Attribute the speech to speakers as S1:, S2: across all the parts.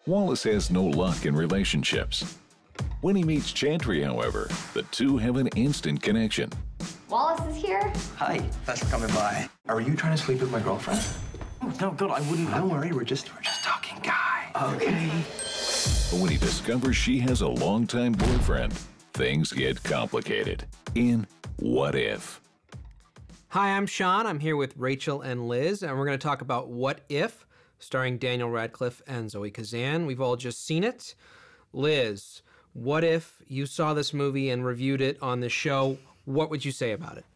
S1: Wallace has no luck in relationships. When he meets Chantry, however, the two have an instant connection.
S2: Wallace is here?
S3: Hi, thanks for coming by. Are you trying to sleep with my girlfriend? Oh, no, God, I wouldn't. Don't worry, we're just talking guy. Okay.
S1: But when he discovers she has a longtime boyfriend, things get complicated. In What If?
S4: Hi, I'm Sean. I'm here with Rachel and Liz, and we're going to talk about What If, starring Daniel Radcliffe and Zoe Kazan. We've all just seen it. Liz, what if you saw this movie and reviewed it on the show? What would you say about it?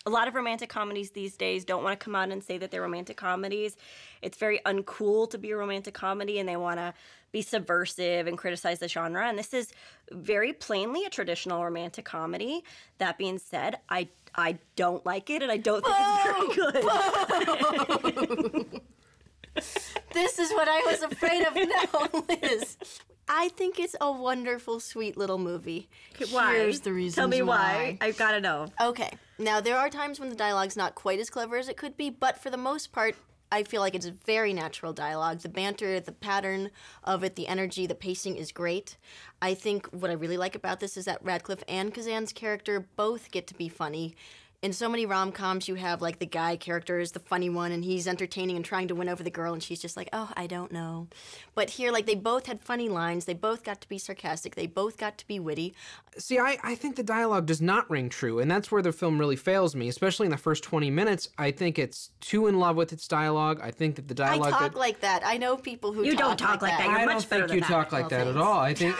S5: A lot of romantic comedies these days don't want to come out and say that they're romantic comedies. It's very uncool to be a romantic comedy, and they want to be subversive and criticize the genre. And this is very plainly a traditional romantic comedy. That being said, I don't like it, and I don't think it's very good.
S6: This is what I was afraid of now, Liz. I think it's a wonderful, sweet little movie.
S5: Why?
S6: Here's the reasons
S5: Tell me why. I've got to know.
S6: Okay. Now, there are times when the dialogue's not quite as clever as it could be, but for the most part, I feel like it's very natural dialogue. The banter, the pattern of it, the energy, the pacing is great. I think what I really like about this is that Radcliffe and Kazan's character both get to be funny. In so many rom-coms, you have, like, the guy character is the funny one, and he's entertaining and trying to win over the girl, and she's just like, oh, I don't know. But here, like, they both had funny lines. They both got to be sarcastic. They both got to be witty.
S4: See, I think the dialogue does not ring true, and that's where the film really fails me, especially in the first 20 minutes. I think it's too in love with its dialogue. I think that the dialogue...
S6: I talk like that. I know people who
S5: You don't talk like that. You're much better than that.
S4: I don't think you talk like that at all. I think,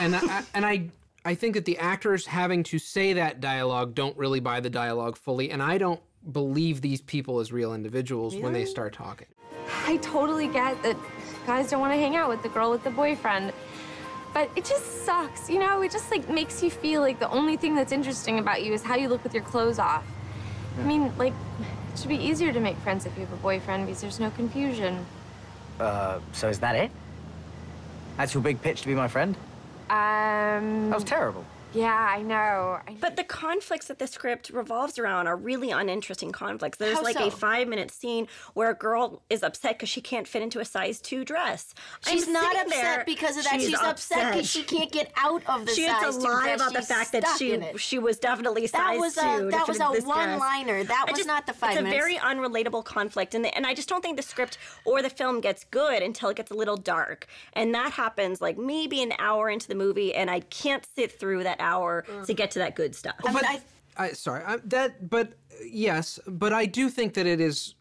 S4: I think that the actors having to say that dialogue don't really buy the dialogue fully, and I don't believe these people as real individuals when they start talking.
S2: I totally get that guys don't want to hang out with the girl with the boyfriend, but it just sucks, you know? It just, like, makes you feel like the only thing that's interesting about you is how you look with your clothes off. I mean, like, it should be easier to make friends if you have a boyfriend because there's no confusion.
S7: So is that it? That's your big pitch to be my friend? That was terrible.
S2: Yeah, I know.
S5: But the conflicts that the script revolves around are really uninteresting conflicts. There's
S6: How
S5: like
S6: so?
S5: a 5-minute scene where a girl is upset because she can't fit into a size 2 dress.
S6: She's
S5: I'm
S6: not
S5: sitting
S6: upset
S5: there,
S6: because of that. She's upset because she can't get out of the
S5: she
S6: size 2
S5: has to lie
S6: dress.
S5: about the
S6: She's
S5: fact that
S6: stuck in it.
S5: she was definitely size 2.
S6: That was a
S5: this dress.
S6: one-liner. That was not the 5 minutes.
S5: It's a very unrelatable conflict, and I just don't think the script or the film gets good until it gets a little dark. And that happens like maybe an hour into the movie, and I can't sit through that hour to get to that good stuff.
S4: Yes, but I do think that it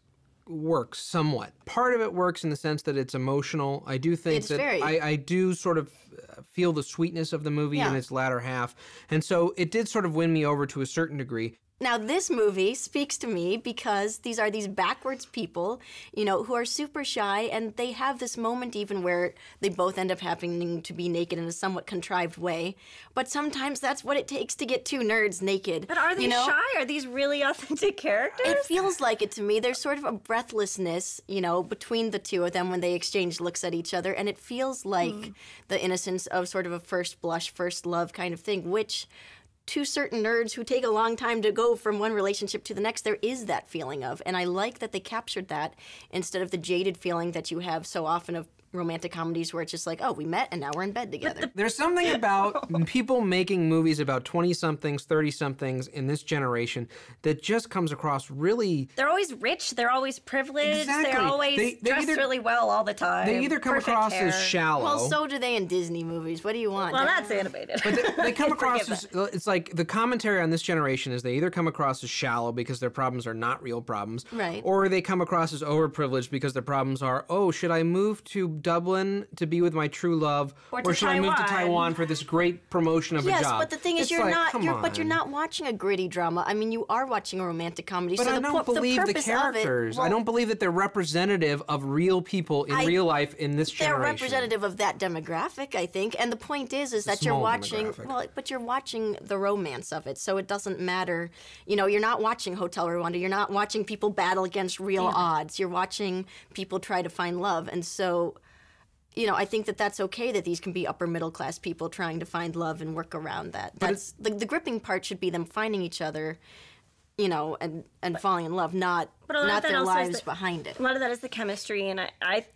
S4: works somewhat. Part of it works in the sense that it's emotional. I do think I do sort of feel the sweetness of the movie in its latter half, and so it did sort of win me over to a certain degree.
S6: Now, this movie speaks to me because these are these backwards people, you know, who are super shy, and they have this moment even where they both end up having to be naked in a somewhat contrived way. But sometimes that's what it takes to get two nerds naked.
S5: But are they shy? Are these really authentic characters?
S6: It feels like it to me. There's sort of a breathlessness, you know, between the two of them when they exchange looks at each other, and it feels like the innocence of sort of a first blush, first love kind of thing, which... to certain nerds who take a long time to go from one relationship to the next, there is that feeling of. And I like that they captured that instead of the jaded feeling that you have so often of romantic comedies where it's just like, oh, we met and now we're in bed together.
S4: There's something about people making movies about 20-somethings, 30-somethings in this generation that just comes across really...
S5: They're always rich, they're always privileged,
S4: Exactly.
S5: they're always dressed really well all the time.
S4: They either come across as shallow...
S6: Well, so do they in Disney movies. What do you want?
S5: Well, that's animated.
S4: But they come across as... It's like the commentary on this generation is they either come across as shallow because their problems are not real problems,
S6: right?
S4: Or they come across as overprivileged because their problems are, oh, should I move to Dublin to be with my true love, or should I move to Taiwan for this great promotion of a job?
S6: Yes, but the thing is,
S4: you're
S6: not watching a gritty drama. I mean, you are watching a romantic comedy.
S4: But
S6: so
S4: I don't believe the characters. I don't believe that they're representative of real people in real life in this generation.
S6: They're representative of that demographic, I think. And the point is that you're watching. Well, but you're watching the romance of it, so it doesn't matter. You know, you're not watching Hotel Rwanda. You're not watching people battle against real odds. You're watching people try to find love, and so. You know, I think that that's okay that these can be upper middle class people trying to find love and work around that. That's the gripping part should be them finding each other, you know, and falling in love, not
S5: But a lot
S6: not
S5: of that
S6: their
S5: also is
S6: lives behind it.
S5: A lot of that is the chemistry, and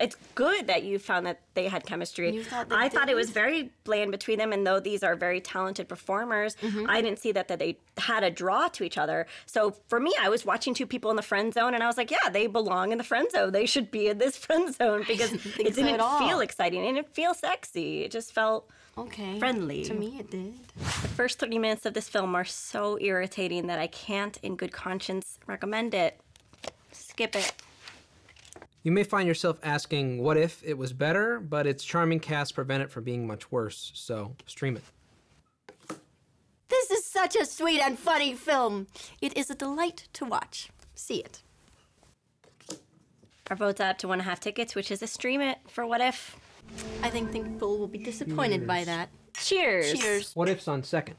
S5: it's good that you found that they had chemistry.
S6: You thought they
S5: I thought it
S6: didn't?
S5: was very bland between them, and though these are very talented performers, I didn't see that they had a draw to each other. So for me, I was watching two people in the friend zone, and I was like, yeah, they belong in the friend zone. They should be in this friend zone because it didn't feel exciting, and it feel sexy. It just felt friendly.
S6: To me, it did.
S5: The first 30 minutes of this film are so irritating that I can't, in good conscience, recommend it. Skip it.
S4: You may find yourself asking, what if it was better? But its charming cast prevent it from being much worse, so stream it.
S6: This is such a sweet and funny film. It is a delight to watch. See it.
S5: Our vote's out to 1.5 tickets, which is a stream it for What If.
S6: I think people will be disappointed by that.
S5: Cheers.
S6: Cheers.
S4: What if's on second?